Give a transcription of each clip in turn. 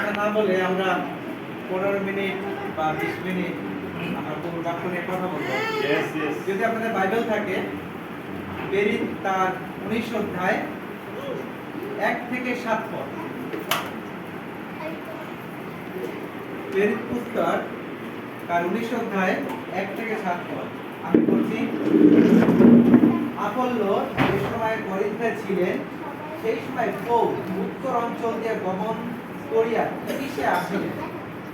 কথা না বলে আমরা 15 মিনিট বা 20 মিনিট আমরা কোন বাক্য নিয়ে কথা বলবো। যদি আপনাদের বাইবেল থাকে, প্রেরিত তার 19 অধ্যায় 1 থেকে 7 পদ। প্রেরিত পুস্তক তার 19 অধ্যায় 1 থেকে 7 পদ। আমি বলছি, আপল্লো যে সময় করিন্থে ছিলেন, সেই সময় পৌল উত্তর অঞ্চল দিয়ে গমন করিয়া তিরিশে আসিলেন।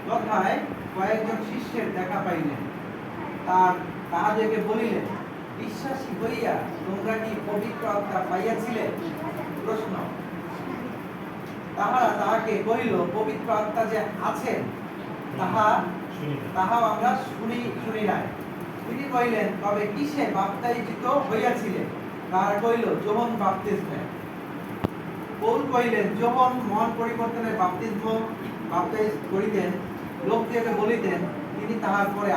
তথায় কয়েকজন শিষ্যের দেখা পাইলেন। তাহাদেরকে বলিলেন, বিশ্বাসী হইয়া তোমরা কি পবিত্র আত্মা পাইয়াছিলে? প্রশ্ন। তাহারা তাহাকে কহিল, পবিত্র আত্মা যে আছেন তাহা আমরা শুনি নাই। তিনি কহিলেন, তবে কিসে বাপ্তাইজিত হইয়াছিলেন? তাহারা কহিল, যোহন বাপ্তিস্মে। পৌল কহিলেন, যোহন মন পরিবর্তনের বাপ্তাইজ করিতেন, লোকদেরকে বলিতেন তিনি তাহার পরে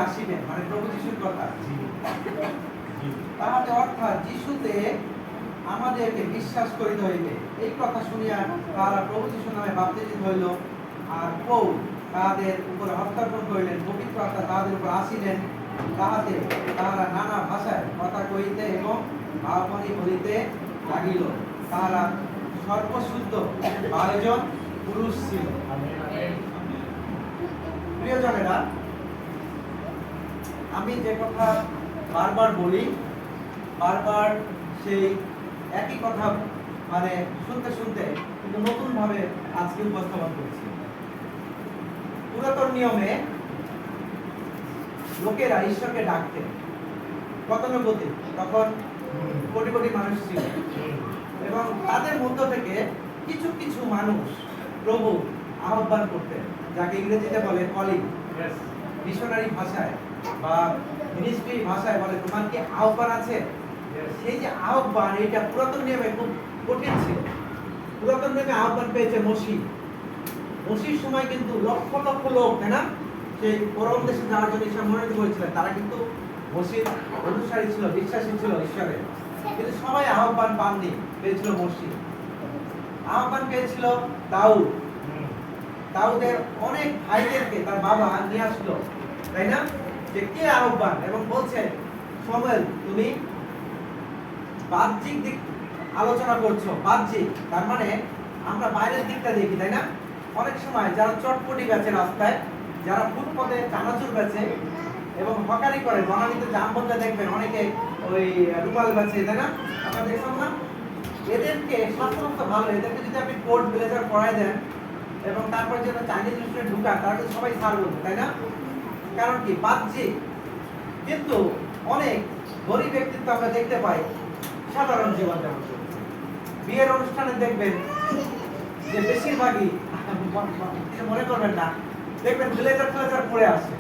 আসিবেন, মানে প্রভু যিশুর কথা। তাহাতে অর্থাৎ যিশুতে আমাদেরকে বিশ্বাস করিতে হইবে। এই কথা শুনিয়া তাহারা প্রভু যিশুর নামে বাপ্তিস্ম হইল। আর পৌল তাহাদের উপরে হস্তার্পণ করিলেন। পবিত্র আত্মা তাহাদের উপর আসিলেন। তাহাতে তাহারা নানা ভাষায় কথা কইতে এবং ভাববাণী বলিতে লাগিল। তাহারা সর্বশুদ্ধ 12 জন পুরুষ ছিল। প্রিয়জনেরা, আমি যে কথা বারবার বলি, বারবার সেই একই কথা মানে শুনতে শুনতে কিন্তু নতুন ভাবে আজকে উপস্থাপন করছি। পুরাতন নিয়মে লোকেরা ঈশ্বরকে ডাকতেন গতানুগতিক, তখন কোটি কোটি মানুষ ছিল এবং তাদের মধ্য থেকে কিছু কিছু মানুষ প্রভু আহ্বান করতেন, যাকে ইংরেজিতে বলে কলিং। মিশনারি ভাষায় বা মিনিস্ট্রি ভাষায় বলে, তোমার কি আহ্বান আছে? সেই যে আহ্বান, এটা পুরাতন নিয়মে খুব কঠিন ছিল। পুরাতন নিয়মে আহ্বান পেয়েছে মসির সময় কিন্তু লক্ষ লক্ষ লোক, তাই না, সেই পরম দেশে যাওয়ার জন্য ঈশ্বর মনোনীত করেছিলেন। তারা কিন্তু মসির অনুসারী ছিল, বিশ্বাসী ছিল ঈশ্বরের। কিন্তু সবাই আহ্বান পাননি। পেয়েছিল মসি, আহ্বান পেয়েছিল দাউদের অনেক ভাইদেরকে তার বাবা নিয়ে আসলো, তাই না, যে কে আহ্বান, এবং বলছে, শমূয়েল তুমি বাহ্যিক দিক আলোচনা করছো। বাহ্যিক তার মানে আমরা বাইরের দিকটা দেখি, তাই না। অনেক সময় যারা চটপটি বেচে রাস্তায়, যারা ফুটপথে চানাচুর বেচে এবং হকারি করে, বনানীতে জামবন্ধে দেখবেন অনেকে ওই রুমাল বেচে, তাই না, আপনারা দেখছেন না। এদেরকে স্বাস্থ্য ভালো, এদেরকে যদি আপনি কোট ব্লেজার পরায় দেন এবং তারপর যেন চাইনিজ রেস্টুরেন্ট ঢুকান, তারা তো সবাই ছাড় বলবে, তাই না। কারণ কি? বাহ্যিক। কিন্তু অনেক গরিব ব্যক্তিত্ব আমরা দেখতে পাই সাধারণ জীবনযাপন করছে। বিয়ের অনুষ্ঠানে দেখবেন যে বেশিরভাগই, মনে করবেন না, দেখবেন ব্লেজার পরে আসে।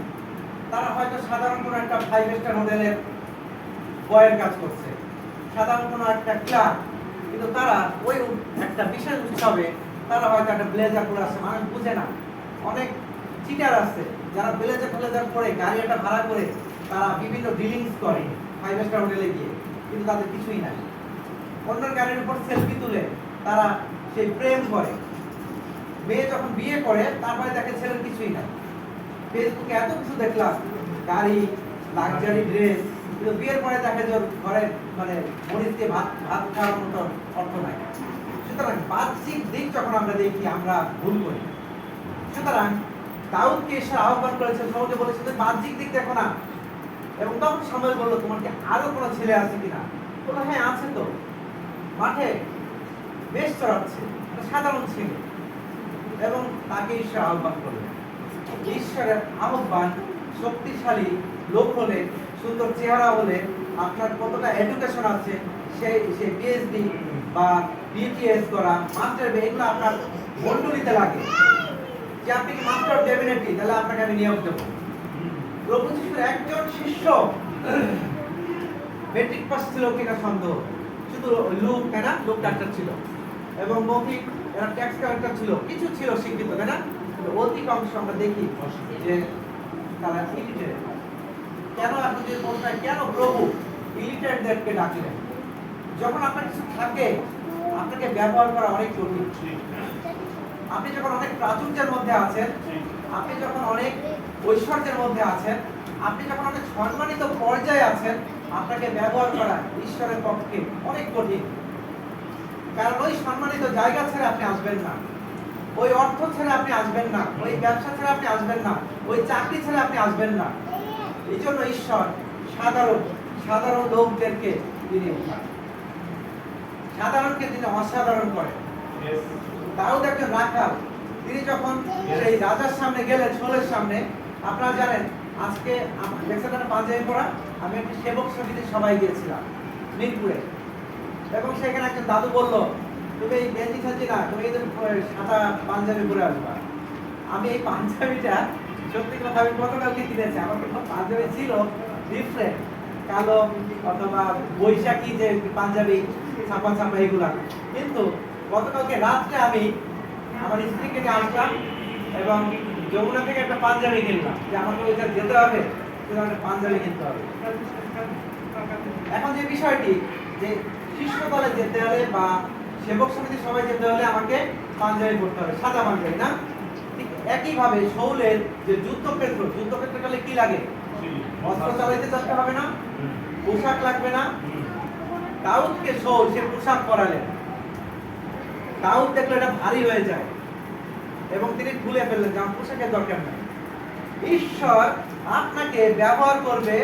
তারা হয়তো সাধারণ কোনো একটা 5 স্টার হোটেলের বয়ের কাজ করছে, সাধারণ কোনো একটা ক্লাব, কিন্তু তারা ওই একটা বিশেষ উৎসবে তারা হয়তো একটা ব্লেজার পরে আসছে। মানুষ বুঝে না। অনেক চিটার আছে যারা ব্লেজার পরে গাড়ি একটা ভাড়া করে তারা বিভিন্ন ডিলিংস করে 5 স্টার হোটেলে গিয়ে, কিন্তু তাদের কিছুই নাই। অন্যের গাড়ির উপর সেলফি তুলে তারা সেই প্রেম করে। মেয়ে যখন বিয়ে করে তারপরে দেখে ছেলের কিছুই নাই। ফেসবুকে এত কিছু দেখলাম, গাড়ি, লাক্সারি ড্রেস, কিন্তু বিয়ের পরে দেখে যে ঘরে মানে মরিচকে ভাত খাওয়ার মতো অর্থ নাই। সুতরাং বাহ্যিক দিক যখন আমরা দেখি, আমরা ভুল করি। সুতরাং দাউদকে ঈশ্বর আহ্বান করেছেন, সবাইকে বলেছেন যে বাহ্যিক দিক দেখো না। এবং তখন সামুয়েল বলল, তোমার কি আরো কোনো ছেলে আছে কিনা? বলল, হ্যাঁ আছে তো, মাঠে বেশ চড়াচ্ছে, সাধারণ ছেলে। এবং তাকে ঈশ্বর আহ্বান করলেন। ঈশ্বরের আহ্বান শক্তিশালী লোক হলে, সুন্দর চেহারা হলে, আপনার কতটা এডুকেশন আছে, সেই পিএইচডি বা বিটিএস করা, মাস্টার, এগুলো আপনার মন্ডলীতে লাগে। যে আপনি কি মাস্টার ডেফিনেটলি, তাহলে আপনাকে আমি নিয়োগ দেবো। প্রভু যিশুর একজন শিষ্য মেট্রিক পাস ছিল কিনা সন্দেহ। শুধু লুক, তাই না, লুক ডাক্তার ছিল, এবং মৌখিক এরা ট্যাক্স কালেক্টর ছিল, কিছু ছিল শিক্ষিত, তাই না। অধিকাংশ আমরা দেখি যে তারা ইলিটারেট। কেন আপনাদের প্রশ্ন, কেন প্রভু ইলিটারেটদেরকে ডাকলেন? যখন আপনার কিছু থাকে, আপনাকে ব্যবহার করা অনেক কঠিন। আপনি যখন অনেক প্রাচুর্যের মধ্যে আছেন, আপনি যখন অনেক ঐশ্বর্যের মধ্যে আছেন, আপনি যখন অনেক সম্মানিত পর্যায়ে আছেন, আপনাকে ব্যবহার করা ঈশ্বরের পক্ষে অনেক কঠিন। কারণ ওই সম্মানিত জায়গা ছেড়ে আপনি আসবেন না, ওই অর্থ ছেড়ে আপনি আসবেন না, ওই ব্যবসা ছেড়ে আপনি আসবেন না, ওই চাকরি ছেড়ে আপনি আসবেন না। এই জন্য ঈশ্বর সাধারণ সাধারণ লোকদেরকে তিনি উঠান, সাধারণকে তিনি অসাধারণ করেন। দাউদ একজন রাখাল, তিনি যখন সেই রাজার সামনে গেলেন, ষোলের সামনে, আপনারা জানেন আজকে দেখছেন পাঞ্জাবি পড়া, আমি একটি সেবক সমিতির সবাই গিয়েছিলাম মিরপুরে, এবং সেখানে একজন দাদু বলল, তুমি এই গেঞ্জি খাচ্ছি না, তুমি কিন্তু সাদা পাঞ্জাবি পরে আসবা। আমি এই পাঞ্জাবিটা সত্যি কথা আমি গতকালকে কিনেছি, আমার কিন্তু পাঞ্জাবি ছিল ডিফারেন্ট, কালো অথবা বৈশাখী যে পাঞ্জাবি ছাপা ছাপা এগুলা, কিন্তু গতকালকে রাত্রে আমি আমার স্ত্রীকে নিয়ে আসলাম এবং যমুনা থেকে একটা পাঞ্জাবি কিনলাম, যে আমাকে ওইটা যেতে হবে, একটা পাঞ্জাবি কিনতে হবে। এখন যে বিষয়টি যে শিষ্য দলে যেতে হলে বা সেবক সমিতির সবাই যেতে হলে আমাকে পাঞ্জাবি পড়তে হবে, সাদা পাঞ্জাবি না? ঠিক একইভাবে শৌলের যে যুদ্ধক্ষেত্রে গেলে কি লাগে? অস্ত্র চালাইতে চাইতে হবে না, পোশাক লাগবে না। দাউদকে শৌল সে পোশাক পরালেন, দাউদ দেখলে এটা ভারী হয়ে যায় এবং তিনি খুলে ফেললেন যে আমার পোশাকের দরকার নেই। ঈশ্বর আপনাকে ব্যবহার করবে,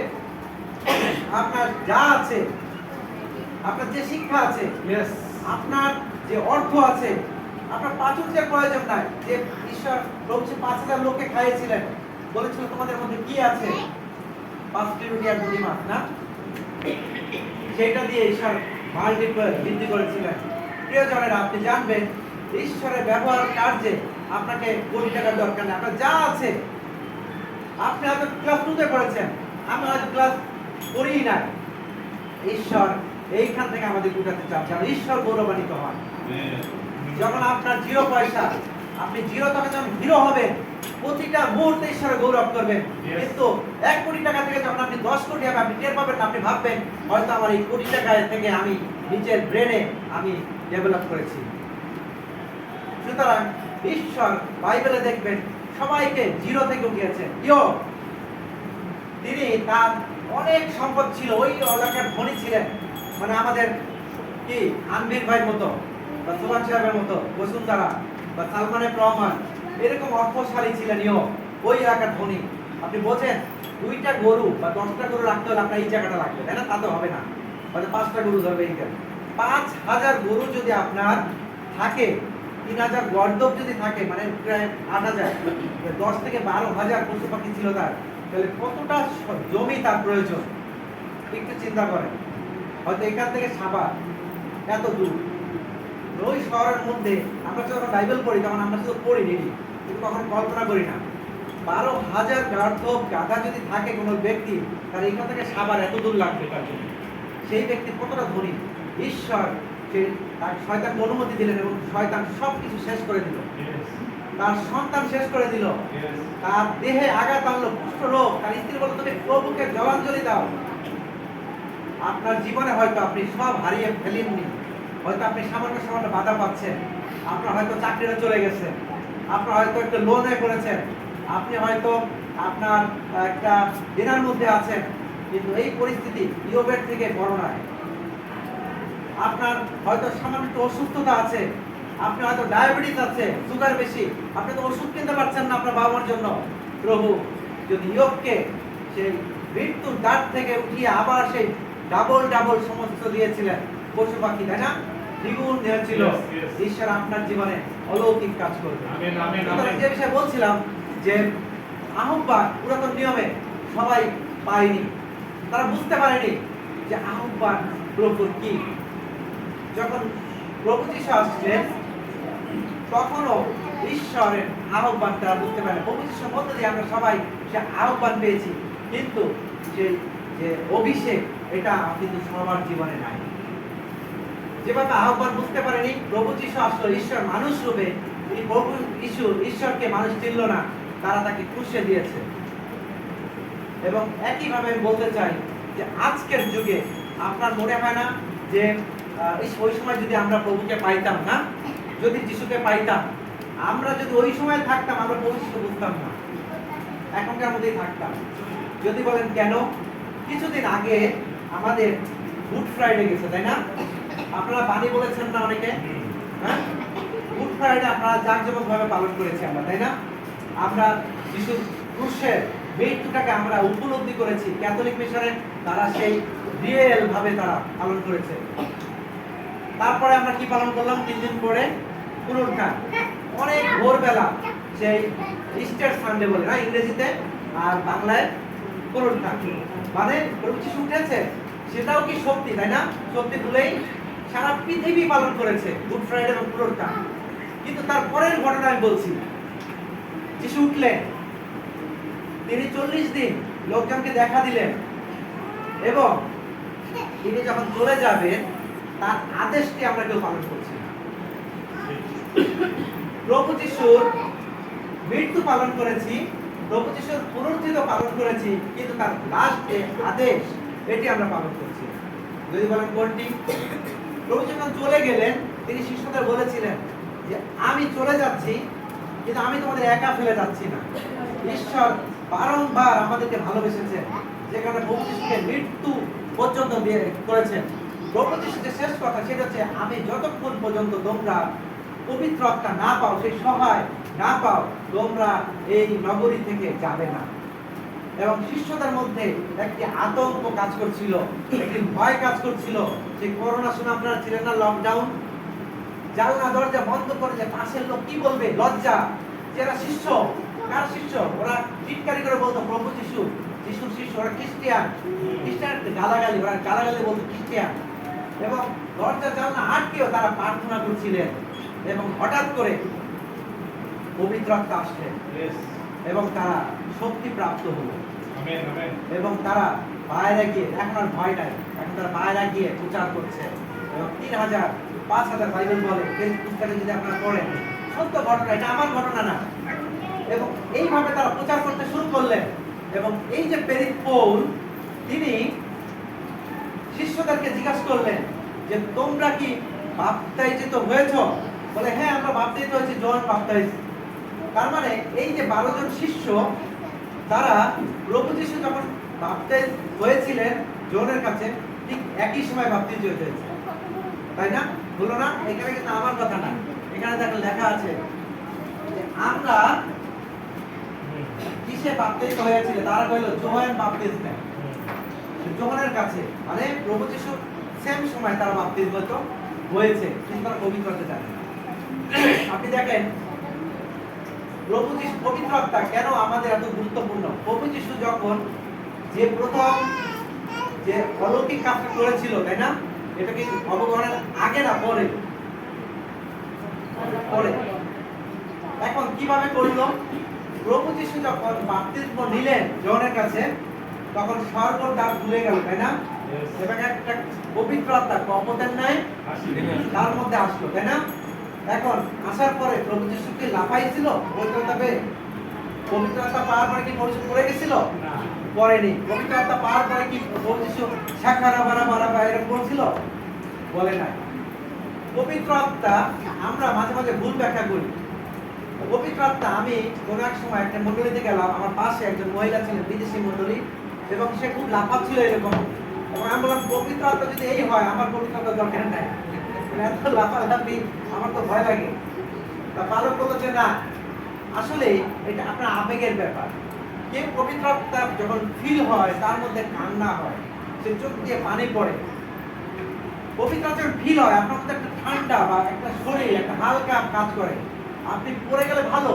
আপনার যা আছে, আপনার যে শিক্ষা আছে, আপনার যে অর্থ আছে, আপনার প্রাচুর্যের প্রয়োজন নাই। যে ঈশ্বর প্রভু 5,000 লোককে খাইয়েছিলেন, বলেছিল তোমাদের মধ্যে কি আছে? 5টি রুটি আর 2টি মাছ, না? সেটা দিয়ে ঈশ্বর মাল্টিপল বৃদ্ধি করেছিলেন। প্রিয়জনেরা, আপনি জানবেন ঈশ্বরের ব্যবহার কার্যে আপনাকে কোটি টাকার দরকার নেই। আপনার যা আছে, আপনি হয়তো ক্লাস 2 তে পড়েছেন, আমি হয়তো ক্লাস পড়িই নাই, ঈশ্বর এইখান থেকে আমাদের উঠাতে চাচ্ছে। আর ঈশ্বর গৌরবান্বিত হন যখন আপনার 0 পয়সা, আপনি 0 টাকা যখন হিরো হবেন, প্রতিটা মুহূর্তে ঈশ্বরের গৌরব করবেন। কিন্তু 1 কোটি টাকা থেকে যখন আপনি 10 কোটি হবে, আপনি টের পাবেন না, আপনি ভাববেন হয়তো আমার এই কোটি টাকা থেকে আমি নিজের ব্রেনে আমি ডেভেলপ করেছি। সুতরাং ঈশ্বর বাইবেলে দেখবেন সবাইকে 0 থেকে উঠিয়েছেন। তিনি তার অনেক সম্পদ ছিল, ওই এলাকার ধনী ছিলেন, মানে আমাদের কি আনবির ভাইয়ের মতো বা সোলান সাহেবের মতো, বসুন্ধরা বা সালমানের রহমান, এরকম অর্থশালী ছিলেন। ওই এলাকার ধনী। আপনি বোঝেন 2টা গরু বা 10টা গরু রাখতে হলে আপনার এই জায়গাটা লাগবে, তাই না? তা তো হবে না, হয়তো 5টা গরু ধরবে। এই 5,000 গরু যদি আপনার থাকে, 3,000 গর্দভ যদি থাকে, মানে প্রায় 8,000, 10 থেকে 12,000 পশু পাখি ছিল তার, তাহলে কতটা জমি তার প্রয়োজন একটু চিন্তা করেন। হয়তো এখান থেকে সাবা এত দূর, ওই শহরের মধ্যে আমরা যখন বাইবেল পড়ি তখন আমরা শুধু পড়ি নি, কিন্তু কখনো কল্পনা করি না 12,000 গর্দভ গাধা যদি থাকে কোনো ব্যক্তি, তার এখান থেকে সাবার এত দূর লাগবে তার জন্য। সেই ব্যক্তি কতটা ধনী। ঈশ্বর সে তার শয়তানকে অনুমতি দিলেন এবং শয়তান সবকিছু শেষ করে দিল, তার সন্তান শেষ করে দিল, তার দেহে আঘাত আনলো, কুষ্ঠ রোগ। তার স্ত্রী বলল, তুমি প্রভুকে জলাঞ্জলি দাও। আপনার জীবনে হয়তো আপনি সব হারিয়ে ফেলেননি, হয়তো আপনি সামান্য সামান্য বাধা পাচ্ছেন, আপনার হয়তো চাকরিটা চলে গেছে, আপনার হয়তো একটা লোনে পড়েছেন, আপনি হয়তো আপনার একটা দিনের মধ্যে আছেন, কিন্তু এই পরিস্থিতি ইয়োবের থেকে বড় নয়। আপনার হয়তো সামান্য একটু অসুস্থতা আছে, আপনি হয়তো ডায়াবেটিস আছে, সুগার বেশি, আপনি তো ওষুধ কিনতে পারছেন না আপনার বাবা মার জন্য। প্রভু যদি ইয়োবকে সেই মৃত্যুর দ্বার থেকে উঠিয়ে আবার সেই ডাবল সমস্ত দিয়েছিলেন, পশু পাখি, তাই না? দ্বিগুণ দিয়েছিল। ঈশ্বর আপনার জীবনে অলৌকিক কাজ করবে। যে বিষয়ে বলছিলাম যে আহ্বান পুরাতন নিয়মে সবাই পায়নি, তারা বুঝতে পারেনি যে আহ্বান প্রভুর কি। যখন প্রভু যিশু আসলেন তখনও ঈশ্বরের আহ্বান তারা বুঝতে পারে। প্রভু যিশুর মধ্যে দিয়ে আমরা সবাই সে আহ্বান পেয়েছি, কিন্তু সেই যে অভিষেক, এটা কিন্তু সবার জীবনে নাই। যেভাবে আহ্বান বুঝতে পারেনি, প্রভু যিশু আসলো ঈশ্বর মানুষ রূপে, এই প্রভু যিশু ঈশ্বরকে মানুষ চিনল না, তারা তাকে ক্রুশে দিয়েছে। এবং একইভাবে আমি বলতে চাই যে আজকের যুগে আপনার মনে হয় না যে ওই সময় যদি আমরা প্রভুকে পাইতাম না, যদি যিশুকে পাইতাম, আমরা যদি ওই সময় থাকতাম আমরা ভবিষ্যৎ বুঝতাম না, এখনকার মধ্যেই থাকতাম। যদি বলেন কেন, কিছুদিন আগে আমাদের গুড ফ্রাইডে গেছে, তাই না? আপনারা বাণী বলেছেন না অনেকে, হ্যাঁ? গুড ফ্রাইডে আপনারা জাঁকজমকভাবে পালন করেছি আমরা, তাই না? আমরা যিশু ক্রুশের মৃত্যুটাকে আমরা উপলব্ধি করেছি। ক্যাথলিক মিশনে তারা সেই রিয়েল ভাবে তারা পালন করেছে। তারপরে আমরা কি পালন করলাম? 3 দিন পরে পুনরুত্থান, অনেক ভোরবেলা, সেই ইস্টার সানডে বলে না ইংরেজিতে, আর বাংলায় পুনরুত্থান, মানে প্রভু যিশু উঠেছে। সেটাও কি সত্যি, তাই না? সত্যি বলেই সারা পৃথিবী পালন করেছে গুড ফ্রাইডে এবং পুনরুত্থান। কিন্তু তার পরের ঘটনা আমি বলছি। যিশু উঠলেন, তিনি 40 দিন লোকজনকে দেখা দিলেন, এবং তিনি যখন চলে যাবেন তার আদেশটি আমরা কেউ পালন করছি না। প্রভু যিশুর মৃত্যু পালন করেছি, প্রভু যিশুর পুনরুত্থিত পালন করেছি, কিন্তু তার লাস্ট আদেশ এটি আমরা পালন করছি। যদি বলেন কোনটি? প্রভু যখন চলে গেলেন তিনি শিষ্যদের বলেছিলেন যে আমি চলে যাচ্ছি, কিন্তু আমি তোমাদের একা ফেলে যাচ্ছি না। ঈশ্বর বারংবার আমাদেরকে ভালোবেসেছেন, যেখানে প্রভু যিশুকে মৃত্যু পর্যন্ত দিয়ে করেছেন। প্রভু যিশুর যে শেষ কথা সেটা হচ্ছে, আমি যতক্ষণ পর্যন্ত তোমরা পবিত্র আত্মা না পাও, সেই সহায় না পাও, তোমরা এই নগরী থেকে যাবে না। এবং শিষ্যদের মধ্যে একটি আতঙ্ক কাজ করছিল, একটি ভয় কাজ করছিল। সেই করোনা সময় আপনারা ছিলেন না, লকডাউন, জানলা দরজা বন্ধ করে, যে পাশের লোক কি বলবে, লজ্জা। যারা শিষ্য, কার শিষ্য? ওরা চিৎকারি করে বলতো প্রভু যিশু, যিশুর শিষ্য, ওরা খ্রিস্টিয়ান। খ্রিস্টান গালাগালি, ওরা গালাগালি বলতো খ্রিস্টিয়ান। এবং দরজা জানলা আটকেও তারা প্রার্থনা করছিলেন। এবং হঠাৎ করে পবিত্র আত্মা আসলেন এবং তারা শক্তি প্রাপ্ত হলো। এবং তারা বাইরে গিয়ে, এখন আর ভয় নাই, এখন তারা বাইরে গিয়ে প্রচার করছে। এবং 3000 5000 বাইবেল বলে, পুস্তকে যদি আপনারা পড়েন, সত্য ঘটনা, এটা আমার ঘটনা না। এবং এইভাবে তারা প্রচার করতে শুরু করলেন। এবং এই যে প্রেরিত পৌল, তিনি শিষ্যদেরকে জিজ্ঞাসা করলেন যে তোমরা কি বাপ্তাইজিত হয়েছো? বলে হ্যাঁ, আমরা বাপ্তাইজিত হয়েছি, জন বাপ্তাইজ। তার মানে এই যে 12 জন শিষ্য, তারা প্রভু যিশু যখন বাপ্তাইজ হয়েছিলেন জনের কাছে, ঠিক একই সময় বাপ্তিস্ম হয়েছে, তাই না? বলো না? এখানে কিন্তু আমার কথা না, এখানে দেখো লেখা আছে যে আমরা কিসে বাপ্তিস্ম হয়েছিল। তারা কইল যোহান বাপ্তিস্ম, যোহানের কাছে, মানে প্রভু যিশু সেম সময় তারা বাপ্তিস্ম হয়েছে, কিন্তু তারা পবিত্র হতে জানে না। আপনি দেখেন প্রভু যিশু পবিত্র আত্মা কেন আমাদের এত গুরুত্বপূর্ণ। প্রভু যিশু যখন যে প্রথম যে অলৌকিক কাজটা করেছিল, তাই না? এটা কি অবগণের আগে না পরে? পরে। এখন কিভাবে করলো? প্রভু যিশু যখন বাপ্তিস্ম নিলেন জনের কাছে, তখন স্বর্গের দ্বার খুলে গেল, তাই না? এবং একটা পবিত্র আত্মা কপতের ন্যায় তার মধ্যে আসলো, তাই না? এখন আসার পরে প্রভু যিশু কি লাফাইছিল? বলতে হবে পবিত্র আত্মা পাওয়ার পরে কি পরিচয় করে গেছিল? পড়েনি। পবিত্র আত্মা পাওয়ার পরে কি প্রভু যিশু শাখারা বারা বারা বাইরে বলছিল? বলে নাই। পবিত্র আত্মা আমরা মাঝে মাঝে ভুল ব্যাখ্যা করি। পবিত্র আত্মা, আমি কোনো এক সময় একটা মন্ডলীতে গেলাম, আমার পাশে একজন মহিলা ছিলেন, বিদেশি মন্ডলী, এবং সে খুব লাফাচ্ছিল এরকম। এবং আমি বললাম পবিত্র আত্মা যদি এই হয়, আমার পবিত্র আত্মার দরকার নাই, এত লাফালাফি আমার তো ভয় লাগে। তা পালক বলছে না, আসলে এটা আপনার আবেগের ব্যাপার। কেউ পবিত্র আত্মা যখন ফিল হয়, তার মধ্যে কান্না হয়, সে চোখ দিয়ে পানি পড়ে। পবিত্র আত্মা যখন ফিল হয়, আপনার মধ্যে একটা ঠান্ডা বা একটা শরীর একটা হালকা কাজ করে। আপনি পড়ে গেলে ভালো,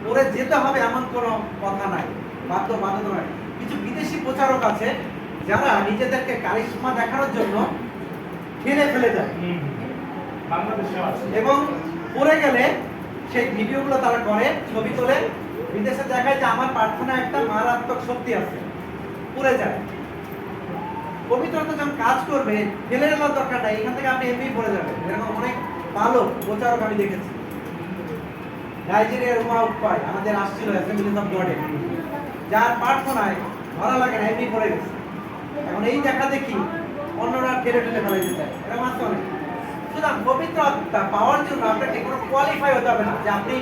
পড়ে যেতে হবে এমন কোনো কথা নাই, বাধ্যতা নয়। কিছু বিদেশি প্রচারক আছে যারা নিজেদেরকে কারিশমা দেখানোর জন্য ঠেলে ফেলে যায়, এবং পড়ে গেলে সেই ভিডিওগুলো তারা করে, ছবি তোলে, বিদেশে দেখায় যে আমার প্রার্থনা একটা মারাত্মক শক্তি আছে, পড়ে যায়। পবিত্রতা যখন কাজ করবে, ফেলে দেওয়ার দরকার নাই, এখান থেকে আপনি এমনি পড়ে যাবেন। এরকম অনেক ভালো প্রচারক আমি দেখেছি। নাইজেরিয়ার উমা উপায় আমাদের আসছিল অ্যাসেম্বলিজ অফ গডে, যার প্রার্থনায় ধরা লাগে না, এমনি পড়ে গেছে। এখন এই দেখা দেখি অন্যরা ঠেলে ঠেলে ফেলাইতে চায়, এরকম আছে অনেক। সুতরাং পবিত্র আত্মা পাওয়ার জন্য আপনাকে কোনো কোয়ালিফাই হতে হবে না যে আপনি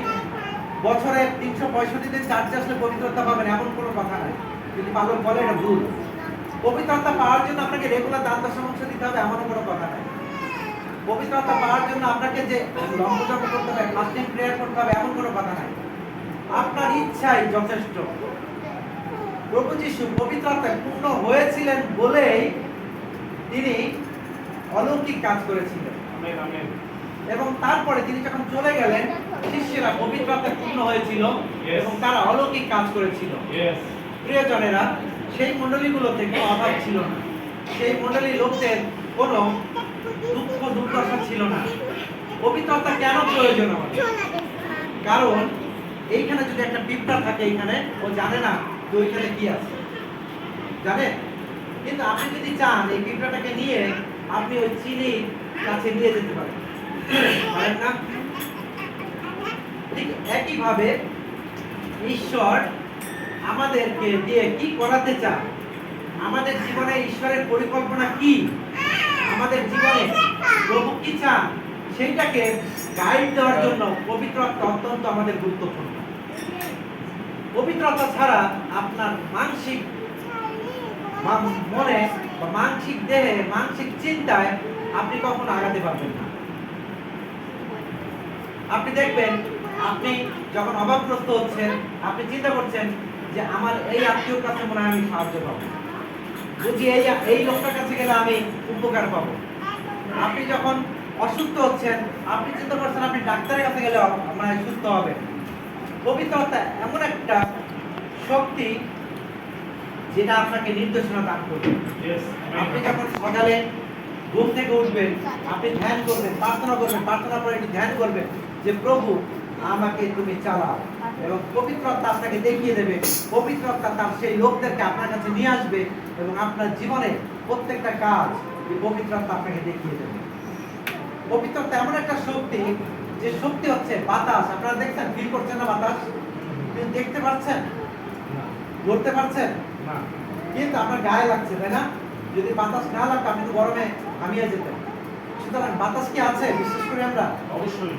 বছরে 365 দিন চার্চে আসলে পবিত্রতা পাবেন এমন কোনো কথা নাই। যদি পালন বলে এটা ভুল। পবিত্রতা পাওয়ার জন্য আপনাকে রেগুলার দান দশম অংশ দিতে হবে এমন কোনো কথা নাই। পবিত্রতা পাওয়ার জন্য আপনাকে যে লম্বজপ করতে হবে, ফাস্টিং প্রেয়ার করতে হবে এমন কোনো কথা নাই। আপনার ইচ্ছাই যথেষ্ট। প্রভু যিশু পবিত্র আত্মায় পূর্ণ হয়েছিলেন বলেই তিনি অলৌকিক কাজ করেছিলেন। Amen amen. এবং তারপরে তিনি যখন চলে গেলেন শিষ্যরা পবিত্র আত্মায় পূর্ণ হয়েছিল এবং তারা অলৌকিক কাজ করেছিল। প্রিয়জনেরা, সেই মণ্ডলীগুলো থেকে অভাব ছিল না। সেই মণ্ডলীর লোকদের কোনো দুঃখ দুর্দশা ছিল না। পবিত্র আত্মা কেন প্রয়োজন আমাদের? কারণ এইখানে যদি একটা পিঁপড়া থাকে, এইখানে ও জানে না যে ওইখানে কি আছে, জানে? কিন্তু আপনি যদি চান এই পিঁপড়াটাকে নিয়ে আপনি ওই চিনির কাছে নিয়ে যেতে পারেন, পারেন না? ঠিক একইভাবে ঈশ্বর আমাদেরকে দিয়ে কি করাতে চান, আমাদের জীবনে ঈশ্বরের পরিকল্পনা কি, আমাদের জীবনে প্রভু কি চান, সেইটাকে গাইড দেওয়ার জন্য পবিত্র আত্মা অত্যন্ত আমাদের গুরুত্বপূর্ণ। পবিত্রতা ছাড়া আপনার মানসিক মনে বা মানসিক দেহে, মানসিক চিন্তায় আপনি কখনো আগাতে পারবেন না। আপনি দেখবেন, আপনি যখন অভাবগ্রস্ত হচ্ছেন, আপনি চিন্তা করছেন যে আমার এই আত্মীয়র কাছে মনে হয় আমি সাহায্য পাবো, বুঝি এই লোকটার কাছে গেলে আমি উপকার পাবো। আপনি যখন অসুস্থ হচ্ছেন, আপনি চিন্তা করছেন আপনি ডাক্তারের কাছে গেলে মানে সুস্থ হবে। পবিত্রতা এমন একটা শক্তি যেটা আপনাকে নির্দেশনা দান করবে। আপনি যখন সকালে ঘুম থেকে উঠবেন, আপনি ধ্যান করবেন, প্রার্থনা করবেন, প্রার্থনা করে একটু ধ্যান করবেন যে প্রভু আমাকে তুমি চালাও, এবং পবিত্রতা আপনাকে দেখিয়ে দেবে। পবিত্রতা তার সেই লোকদেরকে আপনার কাছে নিয়ে আসবে এবং আপনার জীবনে প্রত্যেকটা কাজ পবিত্রতা আপনাকে দেখিয়ে দেবে। পবিত্রতা এমন একটা শক্তি, যে শক্তি হচ্ছে বাতাস। আপনারা দেখছেন, ফিল করছেন না বাতাস? কিন্তু দেখতে পাচ্ছেন, ধরতে পারছেন না, কিন্তু আপনার গায়ে লাগছে, তাই না? যদি বাতাস না লাগতো আপনি তো গরমে ঘামিয়ে যেতেন। সুতরাং বাতাস কি আছে? বিশেষ করে আমরা অবশ্যই।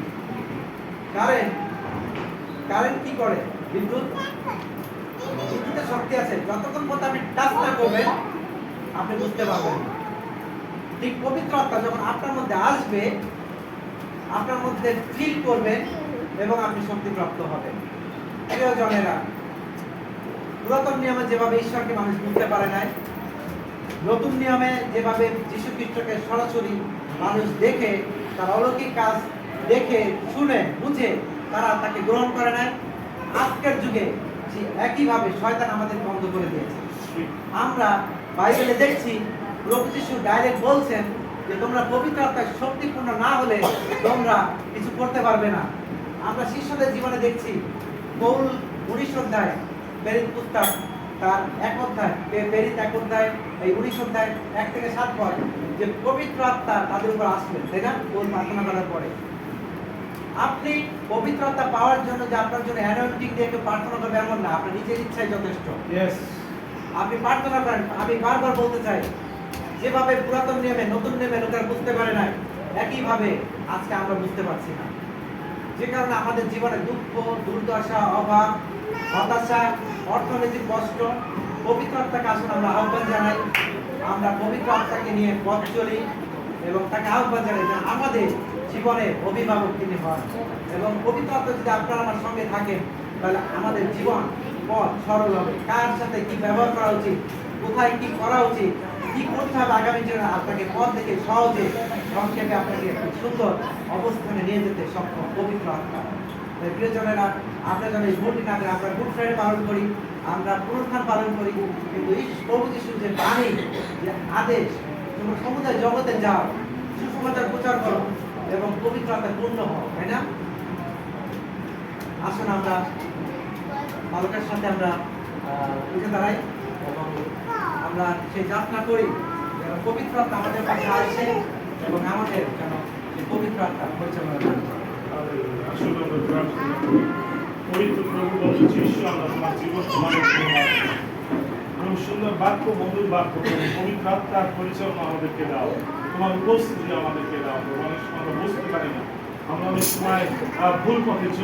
কারেন্ট কি করে? বিদ্যুতের শক্তি আছে। যতক্ষণ পর্যন্ত আপনি টাচ না করবেন আপনি বুঝতে পারবেন না। ঠিক পবিত্র আত্মা যখন আপনার মধ্যে আসবে, আপনার মধ্যে ফিল করবেন এবং আপনি শক্তিপ্রাপ্ত হবেন। প্রিয়জনেরা, পুরাতন নিয়মে যেভাবে ঈশ্বরকে মানুষ বুঝতে পারে নাই, নতুন নিয়মে যেভাবে যীশু খ্রিস্টকে সরাসরি মানুষ দেখে, তার অলৌকিক কাজ দেখে, শুনে, বুঝে তারা তাকে গ্রহণ করে নাই, আজকের যুগে একইভাবে শয়তান আমাদের বন্ধ করে দিয়েছে। আমরা বাইবেলে দেখছি প্রভু যীশু ডাইরেক্ট বলছেন যে তোমরা পবিত্র আত্মায় শক্তিপূর্ণ না হলে তোমরা কিছু করতে পারবে না। আমরা শিষ্যদের জীবনে দেখছি, পৌল 19 অধ্যায় প্রেরিত পুস্তক তার 1 অধ্যায়, প্রেরিত 1 অধ্যায়, এই 19 অধ্যায় 1 থেকে 7 পদ, যে পবিত্র আত্মা তাদের উপর আসবেন, তাই না? পৌল প্রার্থনা করার পরে আপনি পবিত্র আত্মা পাওয়ার জন্য যে আপনার জন্য অ্যানোইন্টিং দিয়ে কেউ প্রার্থনা করবে এমন না, আপনার নিজের ইচ্ছাই যথেষ্ট। আপনি প্রার্থনা করেন। আমি বারবার বলতে চাই, যেভাবে পুরাতন নিয়মে, নতুন নিয়মে লোকেরা বুঝতে পারে না, একইভাবে আজকে আমরা বুঝতে পারছি না। যে কারণে আমাদের জীবনে দুঃখ, দুর্দশা, অভাব, হতাশা, অর্থনৈতিক কষ্ট, পবিত্র আত্মাকে আসলে আমরা আহ্বান জানাই। আমরা পবিত্র আত্মাকে নিয়ে পথ চলি এবং তাকে আহ্বান জানাই যে আমাদের জীবনে অভিভাবক তিনি হন, এবং পবিত্র আত্মা যদি আপনারা আমার সঙ্গে থাকেন তাহলে আমাদের জীবন পথ সরল হবে। কার সাথে কি ব্যবহার করা উচিত, কোথায় কি করা উচিত, কি করতে হবে আগামী জীবনে, আপনাকে পথ দেখে সহজে সংক্ষেপে আপনাকে সুন্দর অবস্থানে নিয়ে যেতে সক্ষম পবিত্র আত্মা। প্রিয়জনেরা, আমরা যেন এই ভোট না করে আমরা গুড ফ্রাইডে পালন করি, আমরা পুনরুত্থান পালন করি, কিন্তু প্রভু যিশুর যে বাণী, যে আদেশ, তোমরা সমুদায় জগতে যাও, সুসমাচার প্রচার করো এবং পবিত্র আত্মায় পূর্ণ হও, তাই না? আসুন আমরা বালকের সাথে আমরা উঠে দাঁড়াই এবং আমরা সেই যাত্রা করি যেন পবিত্র আত্মা আমাদের কাছে আসে এবং আমাদের যেন সেই পবিত্র আত্মা পরিচালনা করে। পবিত্র প্রভু বলছে, যিশু আমরা তোমার জীবন তোমাদের সুন্দর বাক্য, মধুর বাক্য, পবিত্র আত্মার পরিচালনা আমাদেরকে দাও। তোমার উপস্থিতি আমাদেরকে দাও প্রভু। অনেক সময় আমরা বুঝতে পারি না, আমরা অনেক সময় ভুল পথে চলি।